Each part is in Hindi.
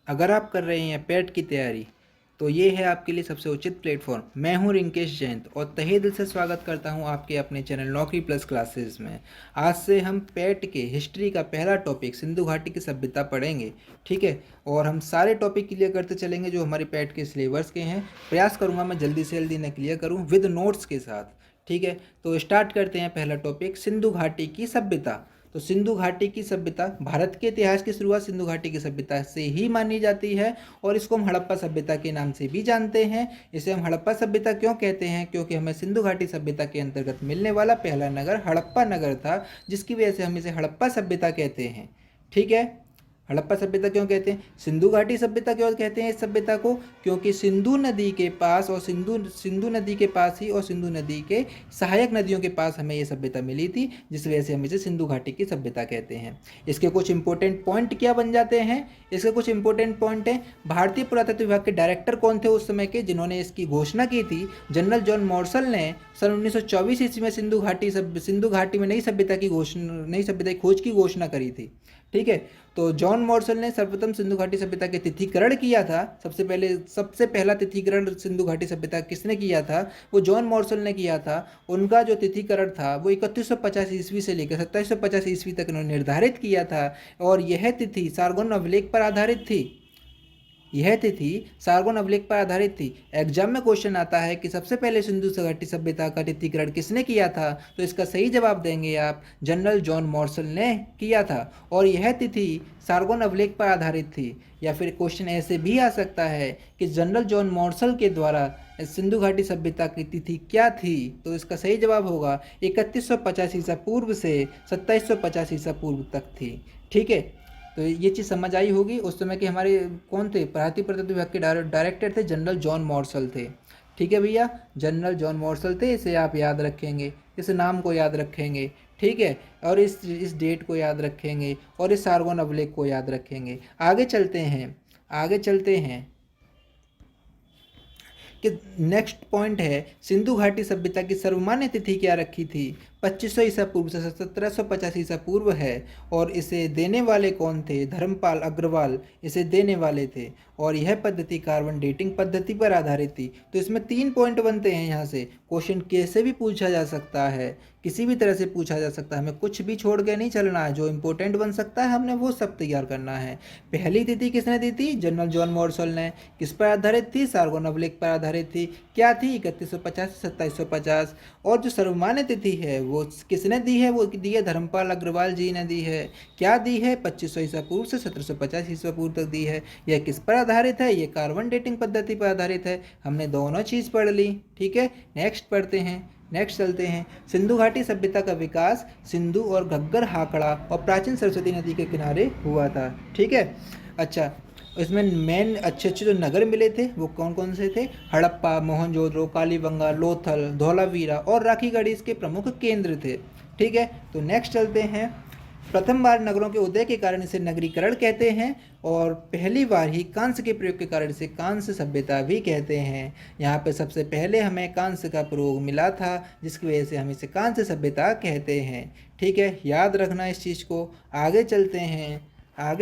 अगर आप कर रहे हैं पेट की तैयारी तो ये है आपके लिए सबसे उचित प्लेटफॉर्म। मैं हूं रिंकेश जैन और तहे दिल से स्वागत करता हूं आपके अपने चैनल नौकरी प्लस क्लासेस में। आज से हम पेट के हिस्ट्री का पहला टॉपिक सिंधु घाटी की सभ्यता पढ़ेंगे। ठीक है, और हम सारे टॉपिक क्लियर करते चलेंगे जो हमारे पेट के सिलेबस के हैं। प्रयास करूँगा मैं जल्दी से जल्दी न क्लियर करूँ विद नोट्स के साथ। ठीक है, तो स्टार्ट करते हैं पहला टॉपिक सिंधु घाटी की सभ्यता। तो सिंधु घाटी की सभ्यता, भारत के इतिहास की शुरुआत सिंधु घाटी की सभ्यता से ही मानी जाती है और इसको हम हड़प्पा सभ्यता के नाम से भी जानते हैं। इसे हम हड़प्पा सभ्यता क्यों कहते हैं? क्योंकि हमें सिंधु घाटी सभ्यता के अंतर्गत मिलने वाला पहला नगर हड़प्पा नगर था, जिसकी वजह से हम इसे हड़प्पा सभ्यता कहते हैं। ठीक है, हड़प्पा सभ्यता क्यों कहते हैं? सिंधु घाटी सभ्यता क्यों कहते हैं इस सभ्यता को? क्योंकि सिंधु नदी के पास और सिंधु नदी के पास ही और सिंधु नदी के सहायक नदियों के पास हमें ये सभ्यता मिली थी, जिस वजह से हम इसे सिंधु घाटी की सभ्यता कहते हैं। इसके कुछ इंपॉर्टेंट पॉइंट क्या बन जाते हैं? इसके कुछ इंपॉर्टेंट पॉइंट हैं। भारतीय पुरातत्व विभाग के डायरेक्टर कौन थे उस समय के, जिन्होंने इसकी घोषणा की थी? जनरल जॉन मॉर्सल ने सन 1924 ईस्वी में सिंधु घाटी में नई सभ्यता की खोज की घोषणा करी थी। ठीक है, तो जॉन मॉर्सल ने सर्वप्रथम सिंधु घाटी सभ्यता के तिथिकरण किया था। सबसे पहला तिथिकरण सिंधु घाटी सभ्यता किसने किया था? वो जॉन मॉर्सल ने किया था। उनका जो तिथिकरण था वो 3150 ईस्वी से लेकर 2750 ईस्वी तक उन्होंने निर्धारित किया था और यह तिथि सारगोन अभिलेख पर आधारित थी। यह तिथि सारगोन अभिलेख पर आधारित थी। एग्जाम में क्वेश्चन आता है कि सबसे पहले सिंधु घाटी सभ्यता का तिथिकरण किसने किया था, तो इसका सही जवाब देंगे आप, जनरल जॉन मॉर्सल ने किया था और यह तिथि सारगोन अभिलेख पर आधारित थी। या फिर क्वेश्चन ऐसे भी आ सकता है कि जनरल जॉन मॉर्सल के द्वारा सिंधु घाटी सभ्यता की तिथि क्या थी, तो इसका सही जवाब होगा 3150 ईसा पूर्व से 2750 ईसा पूर्व तक थी। ठीक है, तो ये चीज़ समझ आई होगी। उस समय के हमारे कौन थे? भारतीय पुरातत्व विभाग के डायरेक्टर थे जनरल जॉन मॉर्सल थे। ठीक है भैया, जनरल जॉन मॉर्सल थे, इसे आप याद रखेंगे, इस नाम को याद रखेंगे। ठीक है, और इस डेट को याद रखेंगे और इस सारगोन अभिलेख को याद रखेंगे। आगे चलते हैं कि नेक्स्ट पॉइंट है सिंधु घाटी सभ्यता की सर्वमान्य तिथि क्या रखी थी? 2500 ईसा पूर्व से 1750 ईसा पूर्व है और इसे देने वाले कौन थे? धर्मपाल अग्रवाल इसे देने वाले थे और यह पद्धति कार्बन डेटिंग पद्धति पर आधारित थी। तो इसमें 3 पॉइंट बनते हैं। यहाँ से क्वेश्चन कैसे भी पूछा जा सकता है, किसी भी तरह से पूछा जा सकता है, हमें कुछ भी छोड़ के नहीं चलना है। जो इंपॉर्टेंट बन सकता है हमने वो सब तैयार करना है। पहली तिथि किसने दी थी? जनरल जॉन मॉर्सल ने। किस पर आधारित थी? सारगोन अभिलेख पर आधारित थी। क्या थी? 3150 से 2750। और जो सर्वमान्य तिथि है वो किसने दी है? वो दी है धर्मपाल अग्रवाल जी ने दी है। क्या दी है? 2500 ईसा पूर्व से 1750 ईसा पूर्व तक दी है। यह किस पर आधारित है? ये कार्बन डेटिंग पद्धति पर आधारित है। हमने दोनों चीज़ पढ़ ली। ठीक है, नेक्स्ट चलते हैं। सिंधु घाटी सभ्यता का विकास सिंधु और घग्गर हाकड़ा और प्राचीन सरस्वती नदी के किनारे हुआ था। ठीक है, अच्छा, इसमें मेन अच्छे जो नगर मिले थे वो कौन कौन से थे? हड़प्पा, मोहनजोदड़ो, कालीबंगा, लोथल, धौलावीरा और राखीगढ़ इसके प्रमुख केंद्र थे। ठीक है, तो नेक्स्ट चलते हैं। प्रथम बार नगरों के उदय के कारण इसे नगरीकरण कहते हैं और पहली बार ही कांस्य के प्रयोग के कारण इसे कांस्य सभ्यता भी कहते हैं। यहाँ पे सबसे पहले हमें कांस्य का प्रयोग मिला था, जिसकी वजह से हम इसे कांस्य सभ्यता कहते हैं। ठीक है, याद रखना इस चीज़ को। आगे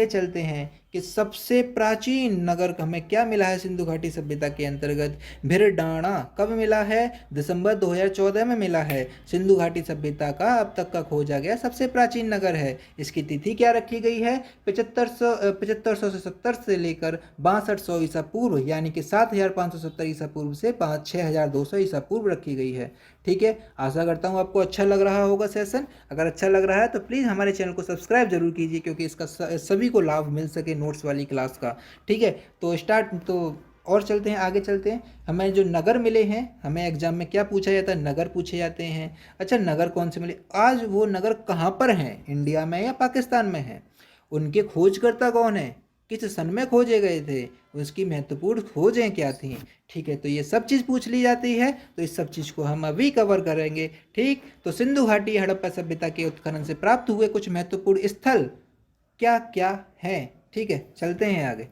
चलते हैं कि सबसे प्राचीन नगर हमें क्या मिला है सिंधु घाटी सभ्यता के अंतर्गत? भिरडाणा। कब मिला है? दिसंबर 2014 में मिला है। सिंधु घाटी सभ्यता का अब तक का खोजा गया सबसे प्राचीन नगर है। इसकी तिथि क्या रखी गई है? 7500 से 70 से लेकर 6200 ईसा पूर्व, यानी कि 7570 ईसा पूर्व से 6200 ईसा पूर्व रखी गई है। ठीक है, आशा करता हूँ आपको अच्छा लग रहा होगा सेशन। अगर अच्छा लग रहा है तो प्लीज़ हमारे चैनल को सब्सक्राइब जरूर कीजिए, क्योंकि इसका सभी को लाभ मिल सके नोट्स वाली क्लास का। ठीक है, और चलते हैं, आगे चलते हैं। हमें जो नगर मिले हैं, हमें एग्जाम में क्या पूछा जाता है? नगर पूछे जाते हैं। अच्छा, नगर कौन से मिले? आज वो नगर कहाँ पर हैं? इंडिया में या पाकिस्तान में है? उनके खोजकर्ता कौन है? किस सन में खोजे गए थे? उसकी महत्वपूर्ण खोजें क्या थी? ठीक है, तो ये सब चीज़ पूछ ली जाती है, तो इस सब चीज़ को हम अभी कवर करेंगे। ठीक, तो सिंधु घाटी हड़प्पा सभ्यता के उत्खनन से प्राप्त हुए कुछ महत्वपूर्ण स्थल क्या क्या है? ठीक है, चलते हैं आगे।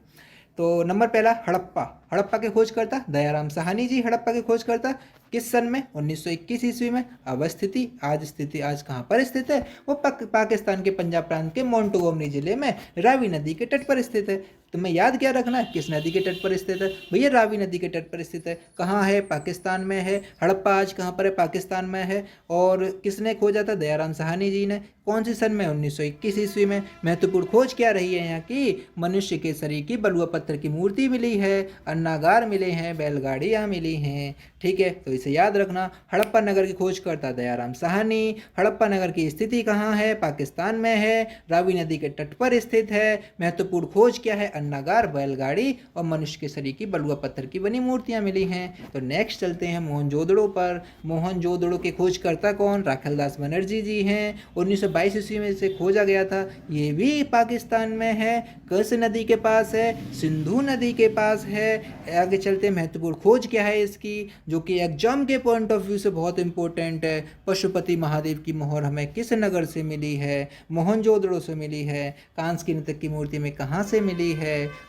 तो नंबर पहला, हड़प्पा के खोजकर्ता दयाराम साहनी जी हड़प्पा के खोजकर्ता। किस सन में? 1921 ईस्वी में। अब स्थिति आज कहाँ पर स्थित है? वो पाकिस्तान के पंजाब प्रांत के मोंटगोमरी जिले में रावी नदी के तट पर स्थित है। तुम्हें याद क्या रखना है, किस नदी के तट पर स्थित है? भैया रावी नदी के तट पर स्थित है। कहाँ है? पाकिस्तान में है। हड़प्पा आज कहाँ पर है? पाकिस्तान में है। और किसने खोजा था? दयाराम साहनी जी ने। कौन सी सन में? 1921 ईस्वी में। महत्वपूर्ण खोज क्या रही है यहाँ की? मनुष्य के शरीर की बलुआ पत्थर की मूर्ति मिली है, अन्नागार मिले हैं, बैलगाड़ियाँ मिली हैं। ठीक है, तो इसे याद रखना। हड़प्पा नगर की खोज करता दयाराम साहनी। हड़प्पा नगर की स्थिति कहाँ है? पाकिस्तान में है, रावी नदी के तट पर स्थित है। महत्वपूर्ण खोज क्या है? अन्नागार, बैलगाड़ी और मनुष्य के शरीर की बलुआ पत्थर की बनी मूर्तियां मिली हैं। तो नेक्स्ट चलते हैं मोहनजोदड़ो पर। मोहनजोदड़ो के खोजकर्ता कौन? राखलदास बनर्जी जी हैं। 1922 ईस्वी में इसे खोजा गया था। ये भी पाकिस्तान में है। किस नदी के पास है? सिंधु नदी के पास है। आगे चलते हैं, महत्वपूर्ण खोज क्या है इसकी, जो कि एग्जाम के पॉइंट ऑफ व्यू से बहुत इंपॉर्टेंट है। पशुपति महादेव की मोहर हमें किस नगर से मिली है? मोहनजोदड़ो से मिली है। कांस्य की नर्तक की मूर्ति में कहाँ से मिली है?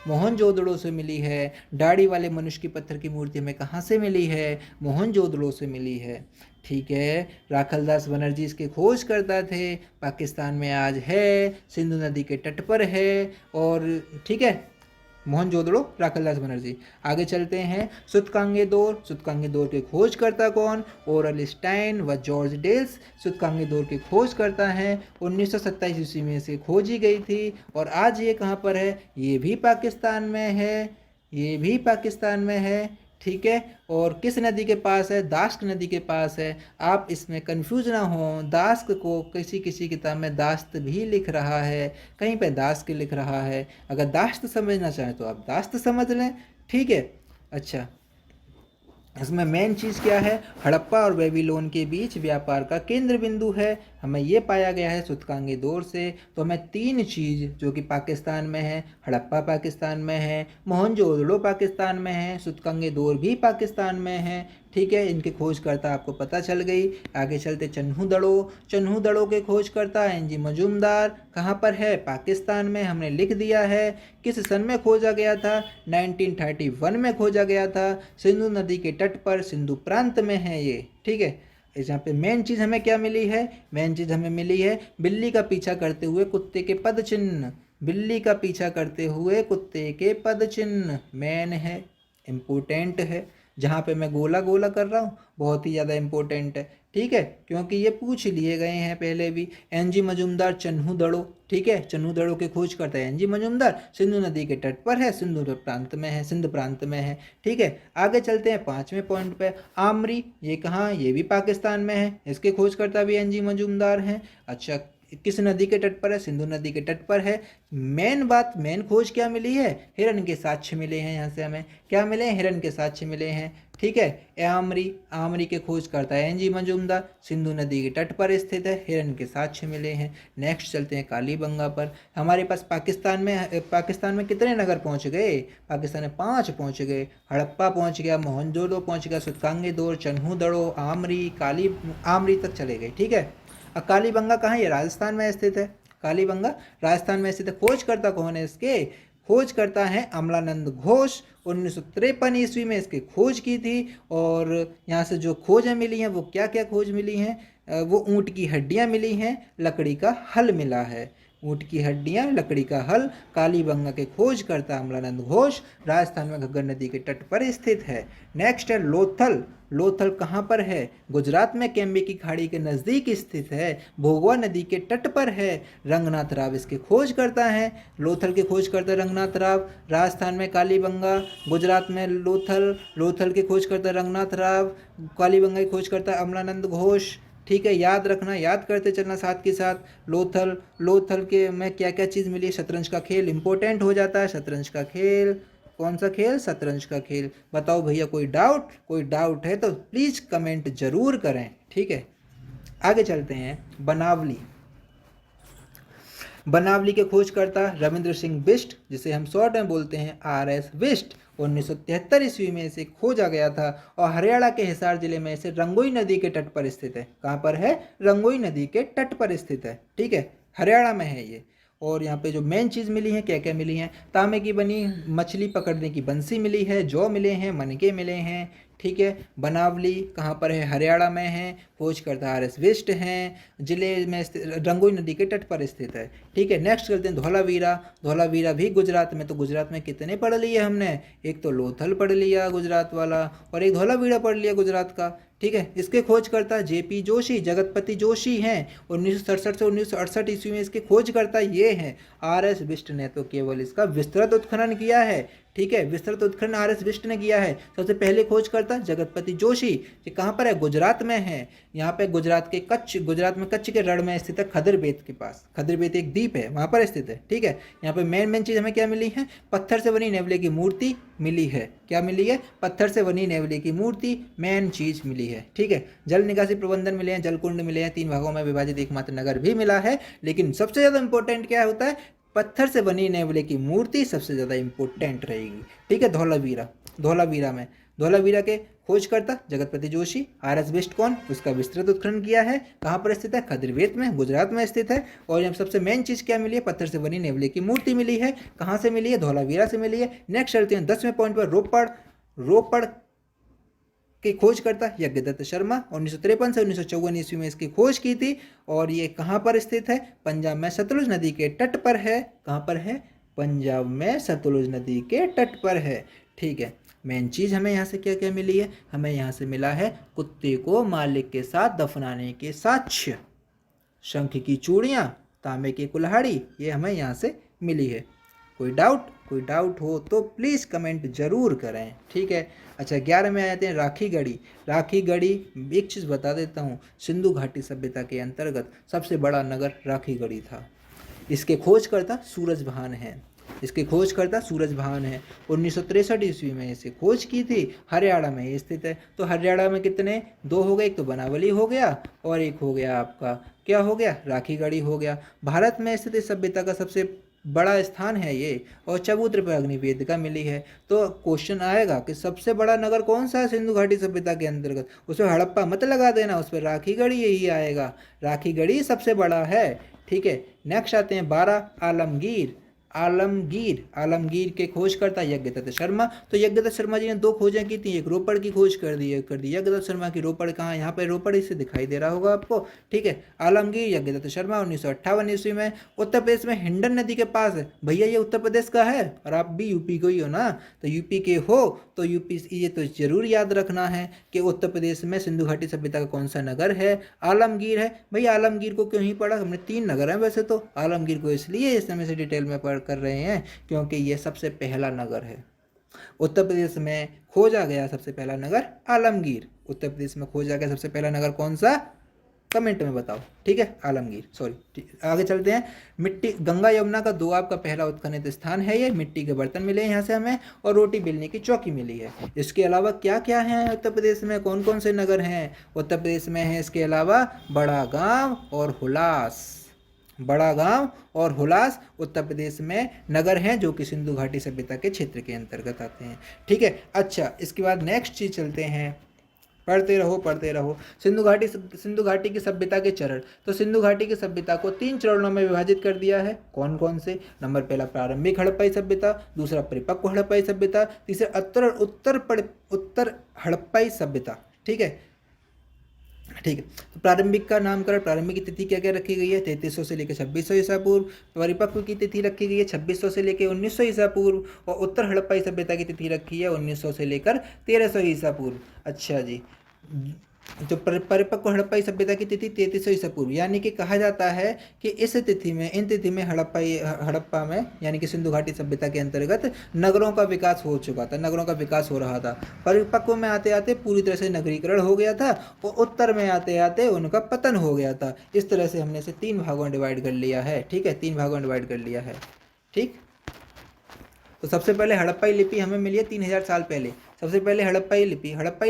मोहनजोदड़ो से मिली है। दाढ़ी वाले मनुष्य की पत्थर की मूर्ति में कहाँ से मिली है? मोहनजोदड़ो से मिली है। ठीक है, राखलदास बनर्जी इसके खोज करता थे। पाकिस्तान में आज है, सिंधु नदी के तट पर है। और ठीक है, मोहनजोदड़ो, राखलदास बनर्जी। आगे चलते हैं, सूतकांगे दौर। सूतकांगे दौर के खोज करता कौन? ओरल स्टाइन व जॉर्ज डेल्स सूतकांगे दौर के खोज करता है। 1927 ईस्वी में से खोजी गई थी। और आज ये कहाँ पर है? ये भी पाकिस्तान में है। ये भी पाकिस्तान में है। ठीक है, और किस नदी के पास है? दाश्त नदी के पास है। आप इसमें कंफ्यूज ना हो, दाश्त को किसी किसी किताब में दाश्त भी लिख रहा है, कहीं पे दाश्त लिख रहा है। अगर दाश्त समझना चाहें तो आप दाश्त समझ लें। ठीक है, अच्छा, इसमें मेन चीज़ क्या है? हड़प्पा और बेबीलोन के बीच व्यापार का केंद्र बिंदु है। हमें ये पाया गया है सूतकांगे दौर से। तो हमें तीन चीज़ जो कि पाकिस्तान में है, हड़प्पा पाकिस्तान में है, मोहनजोदड़ो पाकिस्तान में है, सूतकांगे दौर भी पाकिस्तान में है। ठीक है, इनके खोजकर्ता आपको पता चल गई। आगे चलते चन्हू दड़ो के खोजकर्ता एन जी मजूमदार। कहाँ पर है? पाकिस्तान में, हमने लिख दिया है। किस सन में खोजा गया था? 1931 में खोजा गया था। सिंधु नदी के तट पर, सिंधु प्रांत में है ये। ठीक है, इस यहाँ पे मेन चीज़ हमें क्या मिली है? मेन चीज़ हमें मिली है बिल्ली का पीछा करते हुए कुत्ते के पद चिन्ह। बिल्ली का पीछा करते हुए कुत्ते के पद चिन्ह मेन है, इम्पोर्टेंट है। जहाँ पे मैं गोला गोला कर रहा हूँ बहुत ही ज़्यादा इम्पोर्टेंट है। ठीक है, क्योंकि ये पूछ लिए गए हैं पहले भी। N G Majumdar Chanhu Daro. ठीक है, चन्हू दड़ो के खोज करता है एन जी मजूमदार। सिंधु नदी के तट पर है, सिंधु प्रांत में है, सिंध प्रांत में है। ठीक है, आगे चलते हैं 5वें पॉइंट पे। आमरी, ये कहाँ? ये भी पाकिस्तान में है। इसके खोज करता भी एन जी मजूमदार हैं। अच्छा, किस नदी के तट पर है? सिंधु नदी के तट पर है। मेन बात, मेन खोज क्या मिली है? हिरण के साक्ष्य मिले हैं। यहाँ से हमें क्या मिले हैं? हिरण के साक्ष्य मिले हैं। ठीक है, आमरी के खोज करता है एन जी मजूमदार। सिंधु नदी के तट पर स्थित है, हिरण के साक्ष्य मिले हैं। नेक्स्ट चलते हैं कालीबंगा पर। हमारे पास पाकिस्तान में कितने नगर पहुंच गए? पाकिस्तान में 5 पहुंच गए। हड़प्पा पहुंच गया, मोहनजोदड़ो पहुंच गया, सूतकांगे दौर, चन्हू दड़ो, आमरी तक चले गए। ठीक है, अब कालीबंगा कहाँ है? ये राजस्थान में स्थित है। कालीबंगा राजस्थान में स्थित है। खोज करता कौन है इसके? खोज करता है अमलानंद घोष। 1953 ईस्वी में इसकी खोज की थी। और यहाँ से जो खोजें मिली हैं वो क्या क्या खोज मिली हैं? वो ऊँट की हड्डियाँ मिली हैं, लकड़ी का हल मिला है। ऊँट की हड्डियाँ, लकड़ी का हल। कालीबंगा के खोज करता अमलानंद घोष, राजस्थान में घग्गर नदी के तट पर स्थित है। नेक्स्ट है लोथल। लोथल कहाँ पर है? गुजरात में कैम्बे की खाड़ी के नज़दीक स्थित है, भोगवा नदी के तट पर है। रंगनाथ राव इसके खोज करता है। लोथल के खोज करता रंगनाथ राव। राजस्थान में कालीबंगा, गुजरात में लोथल के खोज करता रंगनाथ राव, कालीबंगा की खोज करता अमलानंद घोष। ठीक है, याद रखना, याद करते चलना साथ के साथ। लोथल के में क्या क्या चीज़ मिली? शतरंज का खेल इंपॉर्टेंट हो जाता है। शतरंज का खेल, कौन सा खेल? शतरंज का खेल। बताओ भैया, कोई डाउट है तो प्लीज़ कमेंट जरूर करें। ठीक है, आगे चलते हैं। बनावली के खोजकर्ता रविंद्र सिंह बिष्ट, जिसे हम शॉर्ट में बोलते हैं RS बिष्ट। 1973 ईस्वी में इसे खोजा गया था और हरियाणा के हिसार जिले में इसे रंगोई नदी के तट पर स्थित है। कहाँ पर है? रंगोई नदी के तट पर स्थित है। ठीक है, हरियाणा में है ये। और यहाँ पे जो मेन चीज़ मिली है, क्या क्या मिली हैं? तांबे की बनी मछली पकड़ने की बंसी मिली है, जौ मिले हैं, मनके मिले हैं। ठीक है। बनावली कहाँ पर है? हरियाणा में है। खोजकर्ता RS बिष्ट हैं। जिले में रंगोई नदी के तट पर स्थित है। ठीक है। नेक्स्ट करते हैं धौलावीरा। धौलावीरा भी गुजरात में। तो गुजरात में कितने पढ़ लिए हमने? एक तो लोथल पढ़ लिया गुजरात वाला, और एक धौलावीरा पढ़ लिया गुजरात का। ठीक है। इसके खोजकर्ता JP जोशी, जगतपति जोशी हैं। 1967 से 1968 ईस्वी में इसके खोजकर्ता ये हैं। RS बिष्ट ने तो केवल इसका विस्तृत उत्खनन किया है। ठीक है। विस्तृत उत्खनन RS बिष्ट ने किया है। सबसे पहले खोजकर्ता जगतपति जोशी, ये कहाँ पर है? गुजरात में है। यहाँ पे गुजरात में कच्छ के रण में स्थित है, खदरबेत के पास। खदरबेत एक द्वीप है, वहाँ पर स्थित है। ठीक है। यहाँ पे मेन चीज़ हमें क्या मिली है? पत्थर से बनी नेवले की मूर्ति मिली है। क्या मिली है? पत्थर से बनी नेवले की मूर्ति मेन चीज मिली है। ठीक है। जल निकासी प्रबंधन मिले हैं, जलकुंड मिले हैं, 3 भागों में विभाजित एकमात्र नगर भी मिला है। लेकिन सबसे ज़्यादा इंपॉर्टेंट क्या होता है? पत्थर से बनी नेवले की मूर्ति सबसे ज़्यादा इंपॉर्टेंट रहेगी। ठीक है। धौलावीरा के खोजकर्ता जगतपति जोशी। RS बिष्ट कौन? उसका विस्तृत उत्खनन किया है। कहाँ पर स्थित है? खदरबेत में, गुजरात में स्थित है। और यहाँ सबसे मेन चीज़ क्या मिली है? पत्थर से बनी नेवले की मूर्ति मिली है। कहाँ से मिली है? धौलावीरा से मिली है। नेक्स्ट चलते हैं 10वें पॉइंट पर। रोपड़ के खोजकर्ता यज्ञदत्त शर्मा। 1953 से 1954 ईस्वी में इसकी खोज की थी। और ये कहाँ पर स्थित है? पंजाब में सतलुज नदी के तट पर है। कहाँ पर है? पंजाब में सतलुज नदी के तट पर है। ठीक है। मेन चीज़ हमें यहाँ से क्या क्या मिली है? हमें यहाँ से मिला है कुत्ते को मालिक के साथ दफनाने के साक्ष्य, शंख की चूड़ियाँ, तांबे की कुल्हाड़ी, ये हमें यहाँ से मिली है। कोई डाउट हो तो प्लीज़ कमेंट जरूर करें। ठीक है। अच्छा, 11 में आ जाते हैं राखी गढ़ी। एक चीज़ बता देता हूँ, सिंधु घाटी सभ्यता के अंतर्गत सबसे बड़ा नगर राखी गढ़ी था। इसके खोजकर्ता सूरजभान हैं। 1963 ईस्वी में इसे खोज की थी। हरियाणा में ये स्थित है। तो हरियाणा में कितने? 2 हो गए। एक तो बनावली हो गया और एक हो गया आपका क्या हो गया? राखी गढ़ी हो गया। भारत में स्थित इस सभ्यता का सबसे बड़ा स्थान है ये, और चबूतरे पर अग्निवेदिका मिली है। तो क्वेश्चन आएगा कि सबसे बड़ा नगर कौन सा है सिंधु घाटी सभ्यता के अंतर्गत? उस पर हड़प्पा मत लगा देना, उस पर राखी गढ़ी यही आएगा। राखी गढ़ी सबसे बड़ा है। ठीक है। नेक्स्ट आते हैं 12 आलमगीर के खोजकर्ता यज्ञदत्त शर्मा। तो यज्ञदत्त शर्मा जी ने 2 खोजें की थी। एक रोपड़ की खोज कर दी यज्ञदत्त शर्मा की। रोपड़ कहाँ? यहाँ पे रोपड़ इसे दिखाई दे रहा होगा आपको। ठीक है। आलमगीर यज्ञदत्त शर्मा 1958 ईस्वी में उत्तर प्रदेश में हिंडन नदी के पास है। भैया ये उत्तर प्रदेश का है और आप भी यूपी को ही हो ना, तो यूपी के हो तो यूपी ये तो जरूर याद रखना है कि उत्तर प्रदेश में सिंधु घाटी सभ्यता का कौन सा नगर है? आलमगीर है। भैया आलमगीर को क्यों ही पढ़ा? हमने 3 नगर हैं वैसे तो। आलमगीर को इसलिए इस समय से डिटेल में पढ़ कर रहे हैं क्योंकि ये सबसे पहला नगर है। उत्तर प्रदेश में खोजा गया सबसे पहला नगर आलमगीर। उत्तर प्रदेश में खोजा गया सबसे पहला नगर कौन सा? कमेंट में बताओ। ठीक है। आलमगीर, सॉरी। आगे चलते हैं। मिट्टी, गंगा यमुना का दोआब का पहला उत्खनित स्थान है ये। मिट्टी के बर्तन मिले हैं यहाँ से हमें, और रोटी बेलने की चौकी मिली है। इसके अलावा क्या क्या है उत्तर प्रदेश में? कौन कौन से नगर हैं उत्तर प्रदेश में? है इसके अलावा बड़ा गांव और हुलास उत्तर प्रदेश में नगर हैं जो कि सिंधु घाटी सभ्यता के क्षेत्र के अंतर्गत आते हैं। ठीक है। अच्छा, इसके बाद नेक्स्ट चीज चलते हैं। पढ़ते रहो। सिंधु घाटी की सभ्यता के चरण। तो सिंधु घाटी की सभ्यता को 3 चरणों में विभाजित कर दिया है। कौन कौन से? नंबर पहला प्रारंभिक हड़प्पाई सभ्यता, दूसरा परिपक्व हड़प्पाई सभ्यता, तीसरा उत्तर हड़प्पाई सभ्यता। ठीक है। तो प्रारंभिक का नामकरण, प्रारंभिक की तिथि क्या क्या रखी गई है? 3300 से लेकर 2600 ईसा पूर्व। परिपक्व की तिथि रखी गई है 2600 से लेकर 1900 ईसा पूर्व। और उत्तर हड़प्पाई सभ्यता की तिथि रखी है 1900 से लेकर 1300 ईसा पूर्व। अच्छा जी। जो परिपक्व हड़प्पाई सभ्यता की तिथि 3300 ईसा पूर्व, यानी कि कहा जाता है कि इन तिथि में हड़प्पा में यानी कि सिंधु घाटी सभ्यता के अंतर्गत नगरों का विकास हो चुका था, नगरों का विकास हो रहा था। परिपक्व में आते आते पूरी तरह से नगरीकरण हो गया था, और उत्तर में आते आते उनका पतन हो गया था। इस तरह से हमने इसे 3 भागों में डिवाइड कर लिया है। ठीक है। 3 भागों में डिवाइड कर लिया है। ठीक। तो सबसे पहले हड़प्पाई लिपि हमें मिली है 3000 साल पहले। सबसे पहले हड़प्पाई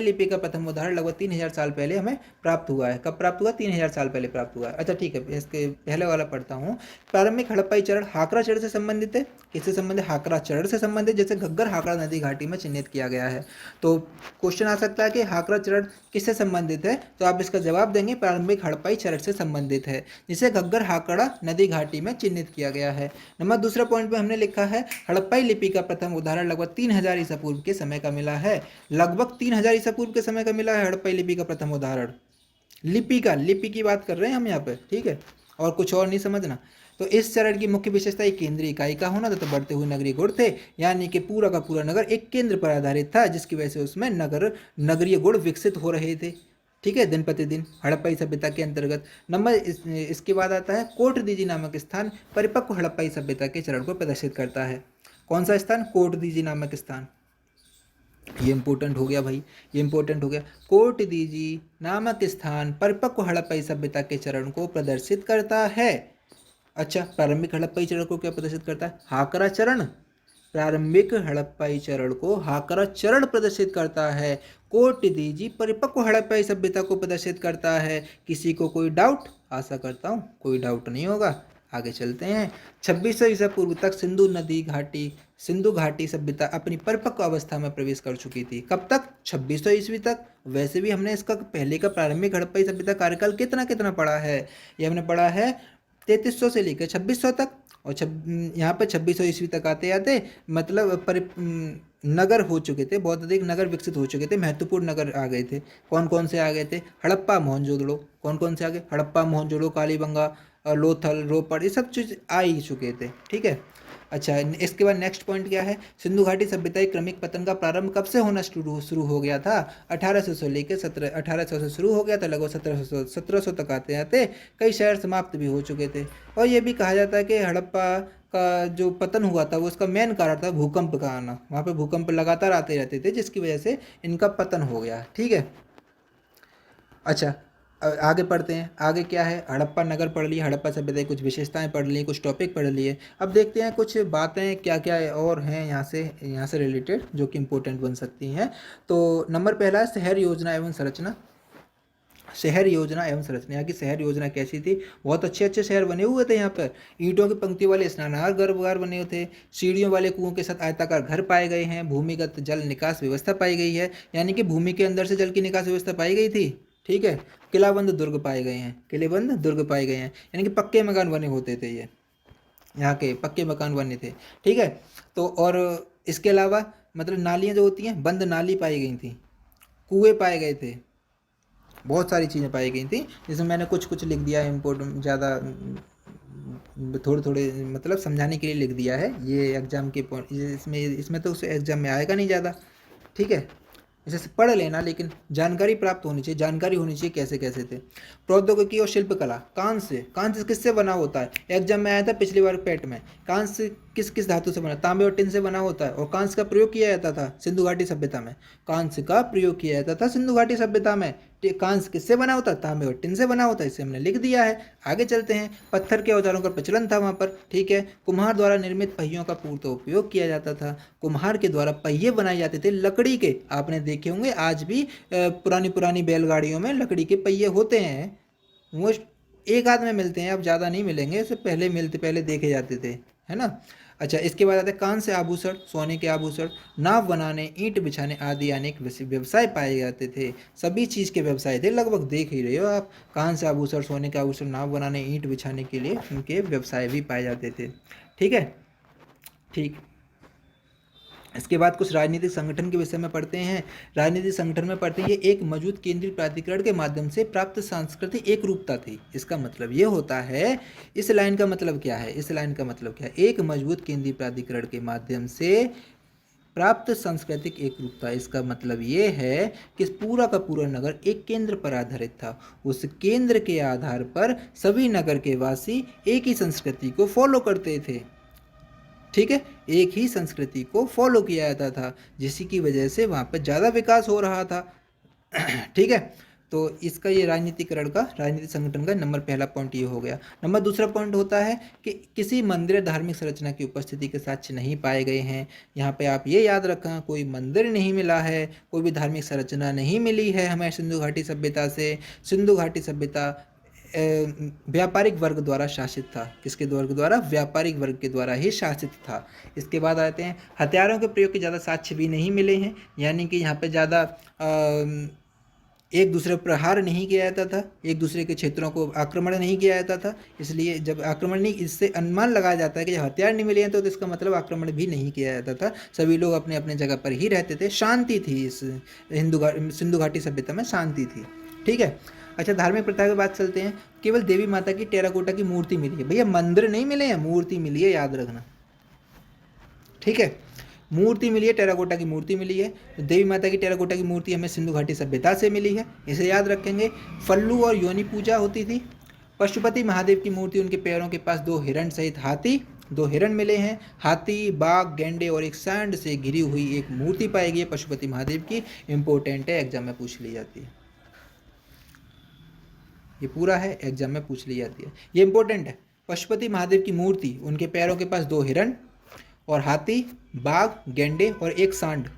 लिपि का प्रथम उदाहरण लगभग 3000 साल पहले हमें प्राप्त हुआ है। कब प्राप्त हुआ? 3000 साल पहले प्राप्त हुआ है। अच्छा ठीक है, इसके पहले वाला पढ़ता हूँ। प्रारंभिक हड़प्पाई चरण हाकरा चरण से संबंधित है। किससे संबंधित? हाकरा चरण से संबंधित, जैसे घग्गर हाकरा नदी घाटी में चिन्हित किया गया है। तो क्वेश्चन आ सकता है कि हाकरा चरण किससे संबंधित है? तो आप इसका जवाब देंगे प्रारंभिक हड़प्पाई चरण से संबंधित है, जिसे घग्गर हाकरा नदी घाटी में चिन्हित किया गया है। नंबर दूसरा पॉइंट में हमने लिखा है हड़प्पाई लिपि का प्रथम उदाहरण लगभग 3000 ईसा पूर्व के समय का मिला है। लगभग 3000 ईसा पूर्व के समय का मिला है हड़प्पा लिपि का प्रथम उदाहरण। लिपि की बात कर रहे हैं हम यहाँ पे, ठीक है, और कुछ और नहीं समझना। तो इस चरण की मुख्य विशेषता एक केंद्रीय इकाई का होना तथा बढ़ते हुए नगरीय गुण थे, यानी कि पूरा का पूरा नगर एक केंद्र पर आधारित था, जिसकी वजह से उसमें नगरीय गुण विकसित हो रहे थे, ठीक है, दिन प्रतिदिन हड़प्पाई सभ्यता के अंतर्गत। इसके बाद आता है कोट दीजी नामक स्थान परिपक्व हड़प्पाई सभ्यता के चरण को प्रदर्शित करता है। कौन सा स्थान? कोट दीजी नामक स्थान। ये इंपॉर्टेंट हो गया भाई, ये इंपॉर्टेंट हो गया। कोट दीजी नामक स्थान परिपक्व हड़प्पाई सभ्यता के चरण को प्रदर्शित करता है। अच्छा, प्रारंभिक हड़प्पाई चरण को क्या प्रदर्शित करता है? हाकरा चरण। प्रारंभिक हड़प्पाई चरण को हाकरा चरण प्रदर्शित करता है। कोट दीजी परिपक्व हड़प्पाई सभ्यता को प्रदर्शित करता है। किसी को कोई डाउट? आशा करता हूँ कोई डाउट नहीं होगा। आगे चलते हैं। 2600 ईसा पूर्व तक सिंधु घाटी सभ्यता अपनी परिपक्व अवस्था में प्रवेश कर चुकी थी। कब तक? 2600 ईस्वी तक। वैसे भी हमने इसका पहले का प्रारंभिक हड़प्पाई सभ्यता कार्यकाल कितना कितना पढ़ा है? ये हमने पढ़ा है 3300 से लेकर 2600 तक, और यहाँ पर 2600 ईस्वी तक आते आते मतलब नगर हो चुके थे, बहुत अधिक नगर विकसित हो चुके थे, महत्वपूर्ण नगर आ गए थे। कौन कौन से आ गए थे? हड़प्पा, मोहनजोदड़ो। कौन कौन से आ गए? हड़प्पा, मोहनजोदड़ो, कालीबंगा, लोथल, रोपड़, ये सब चीज़ आ ही चुके थे, ठीक है। अच्छा, इसके बाद नेक्स्ट पॉइंट क्या है? सिंधु घाटी सभ्यता के क्रमिक पतन का प्रारंभ कब से होना शुरू हो गया था? 1800 से लेकर 1800 से शुरू हो गया था, लगभग 1700 तक आते आते कई शहर समाप्त भी हो चुके थे। और ये भी कहा जाता है कि हड़प्पा का जो पतन हुआ था वो उसका मेन कारण था भूकंप का आना। वहाँ पे भूकंप लगातार आते रहते थे, जिसकी वजह से इनका पतन हो गया, ठीक है। अच्छा, आगे पढ़ते हैं। आगे क्या है? हड़प्पा नगर पढ़ लिए, हड़प्पा सभ्यता की कुछ विशेषताएं पढ़ ली, कुछ टॉपिक पढ़ लिए। अब देखते हैं कुछ बातें क्या क्या और हैं यहाँ से रिलेटेड जो कि इम्पोर्टेंट बन सकती हैं। तो नंबर पहला है शहर योजना एवं संरचना। शहर योजना एवं संरचना, यहाँ की शहर योजना कैसी थी? बहुत अच्छे अच्छे शहर बने हुए थे यहाँ पर। ईंटों की पंक्ति वाले स्नानागार गर्भगार बने हुए थे। सीढ़ियों वाले कुओं के साथ आयताकार घर पाए गए हैं। भूमिगत जल निकास व्यवस्था पाई गई है, यानी कि भूमि के अंदर से जल की निकास व्यवस्था पाई गई थी, ठीक है। किलाबंद दुर्ग पाए गए हैं, किलेबंद दुर्ग पाए गए हैं, यानी कि पक्के मकान बने होते थे। ये यहाँ के पक्के मकान बने थे, ठीक है। तो और इसके अलावा मतलब नालियाँ जो होती हैं, बंद नाली पाई गई थी, कुएँ पाए गए थे, बहुत सारी चीज़ें पाई गई थी, जिसमें मैंने कुछ कुछ लिख दिया है, इम्पोर्टेंट ज़्यादा थोड़े थोड़े मतलब समझाने के लिए लिख दिया है। ये एग्जाम के पॉइंट इसमें तो उस एग्जाम में आएगा नहीं ज़्यादा, ठीक है। इसे पढ़ लेना, लेकिन जानकारी प्राप्त होनी चाहिए, जानकारी होनी चाहिए कैसे कैसे थे। प्रौद्योगिकी और शिल्पकला, कांस्य किससे बना होता है? एग्जाम में आया था पिछली बार पेट में। कांस्य किस किस धातु से बना? तांबे और टिन से बना होता है। और कांस्य का प्रयोग किया जाता था सिंधु घाटी सभ्यता में। कांस्य का प्रयोग किया जाता था सिंधु घाटी सभ्यता में। कांस्य किससे बना होता है? तांबे और टिन से बना होता है, इसे हमने लिख दिया है। आगे चलते हैं। पत्थर के औजारों का प्रचलन था वहाँ पर, ठीक है। कुम्हार द्वारा निर्मित पहियों का पूर्त उपयोग किया जाता था। कुम्हार के द्वारा पहिए बनाए जाते थे लकड़ी के। आपने देखे होंगे आज भी पुरानी पुरानी बैलगाड़ियों में लकड़ी के पहिए होते हैं। वो एक आध में मिलते हैं, अब ज़्यादा नहीं मिलेंगे, इससे पहले देखे जाते थे, है ना। अच्छा, इसके बाद आते हैं कांस्य आभूषण, सोने के आभूषण, नाव बनाने, ईंट बिछाने आदि अनेक व्यवसाय पाए जाते थे। सभी चीज़ के व्यवसाय थे, लगभग देख ही रहे हो आप। कांस्य आभूषण, सोने के आभूषण, नाव बनाने, ईंट बिछाने के लिए उनके व्यवसाय भी पाए जाते थे, ठीक है। ठीक, इसके बाद कुछ राजनीतिक संगठन के विषय में पढ़ते हैं। राजनीतिक संगठन में पढ़ते हैं, ये एक मजबूत केंद्रीय प्राधिकरण के माध्यम से प्राप्त सांस्कृतिक एक रूपता थी। इसका मतलब ये होता है, इस लाइन का मतलब क्या है? इस लाइन का मतलब क्या है? एक मजबूत केंद्रीय प्राधिकरण के माध्यम से प्राप्त सांस्कृतिक एक रूपता। इसका मतलब ये है कि पूरा का पूरा नगर एक केंद्र पर आधारित था। उस केंद्र के आधार पर सभी नगर के वासी एक ही संस्कृति को फॉलो करते थे, ठीक है। एक ही संस्कृति को फॉलो किया जाता था, जिसकी वजह से वहाँ पर ज़्यादा विकास हो रहा था, ठीक है। तो इसका ये राजनीतिक संगठन का नंबर पहला पॉइंट ये हो गया। नंबर दूसरा पॉइंट होता है कि किसी मंदिर धार्मिक संरचना की उपस्थिति के साक्ष्य नहीं पाए गए हैं। यहाँ पे आप ये याद रखना, कोई मंदिर नहीं मिला है, कोई भी धार्मिक संरचना नहीं मिली है हमें सिंधु घाटी सभ्यता से। सिंधु घाटी सभ्यता व्यापारिक वर्ग द्वारा शासित था। किसके वर्ग द्वारा? व्यापारिक वर्ग के द्वारा ही शासित था। इसके बाद आते हैं, हथियारों के प्रयोग के ज़्यादा साक्ष्य भी नहीं मिले हैं, यानी कि यहाँ पे ज़्यादा एक दूसरे पर प्रहार नहीं किया जाता था, एक दूसरे के क्षेत्रों को आक्रमण नहीं किया जाता था। इसलिए जब आक्रमण नहीं, इससे अनुमान लगाया जाता है कि जब हथियार नहीं मिले हैं तो इसका मतलब आक्रमण भी नहीं किया जाता था। सभी लोग अपने अपने जगह पर ही रहते थे, शांति थी इस सिंधु घाटी सभ्यता में, शांति थी। ठीक है। अच्छा, धार्मिक प्रथा की बात चलते हैं। केवल देवी माता की टेराकोटा की मूर्ति मिली है। भैया मंदिर नहीं मिले हैं, मूर्ति मिली है, याद रखना। ठीक है, मूर्ति मिली है, टेराकोटा की मूर्ति मिली है। तो देवी माता की टेराकोटा की मूर्ति हमें सिंधु घाटी सभ्यता से मिली है, इसे याद रखेंगे। फल्लू और योनि पूजा होती थी। पशुपति महादेव की मूर्ति, उनके पैरों के पास 2 हिरण सहित हाथी, 2 हिरण मिले हैं। हाथी, बाघ, गेंडे और एक सांड से घिरी हुई एक मूर्ति पाई गई है पशुपति महादेव की। इंपॉर्टेंट है, एग्जाम में पूछ ली जाती है। ये पूरा है, एग्जाम में पूछ ली जाती है, ये इंपॉर्टेंट है। पशुपति महादेव की मूर्ति, उनके पैरों के पास 2 हिरण और हाथी, बाघ, गेंडे और एक सांड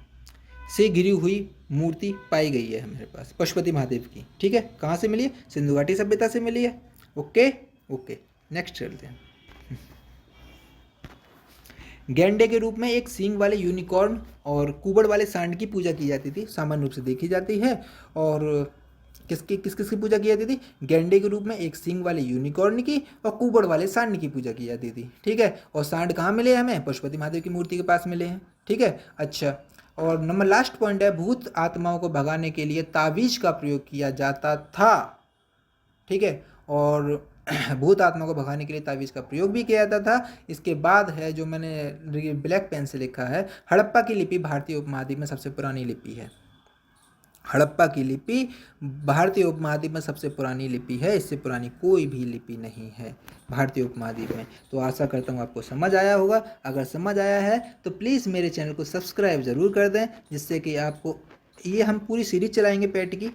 से घिरी हुई मूर्ति पाई गई है हमारे पास पशुपति महादेव की। ठीक है, कहाँ से मिली है? सिंधु घाटी सभ्यता से मिली है। ओके ओके, नेक्स्ट चलते हैं। गेंडे के रूप में एक सींग वाले यूनिकॉर्न और कुबड़ वाले सांड की पूजा की जाती थी, सामान्य रूप से देखी जाती है। और किस किसकी पूजा की जाती थी? गेंडे के रूप में एक सींग वाले यूनिकॉर्न की और कुबड़ वाले सांड की पूजा की जाती थी। ठीक है, और सांड कहाँ मिले हमें? पशुपति महादेव की मूर्ति के पास मिले हैं। ठीक है, अच्छा, और नंबर लास्ट पॉइंट है, भूत आत्माओं को भगाने के लिए तावीज का प्रयोग किया जाता था। ठीक है, और भूत आत्मा को भगाने के लिए तावीज़ का प्रयोग भी किया जाता था। इसके बाद है जो मैंने ब्लैक पेन से लिखा है, हड़प्पा की लिपि भारतीय उपमहाद्वीप में सबसे पुरानी लिपि है। हड़प्पा की लिपि भारतीय उपमहाद्वीप में सबसे पुरानी लिपि है, इससे पुरानी कोई भी लिपि नहीं है भारतीय उपमहाद्वीप में। तो आशा करता हूँ आपको समझ आया होगा। अगर समझ आया है तो प्लीज़ मेरे चैनल को सब्सक्राइब ज़रूर कर दें, जिससे कि आपको ये हम पूरी सीरीज चलाएंगे पेट की।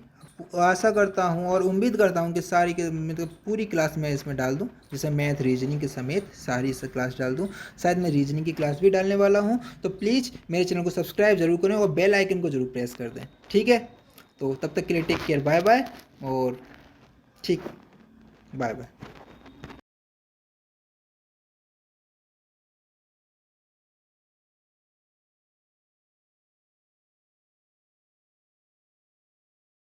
आशा करता हूँ और उम्मीद करता हूँ कि सारी के मतलब पूरी क्लास मैं इसमें डाल दूँ, जैसे मैथ रीजनिंग के समेत सारी इस क्लास डाल दूँ। शायद मैं रीजनिंग की क्लास भी डालने वाला हूँ। तो प्लीज़ मेरे चैनल को सब्सक्राइब जरूर करें और बेल आइकन को जरूर प्रेस कर दें। ठीक है, तो तब तक के लिए टेक केयर, बाय बाय। और ठीक, बाय बाय।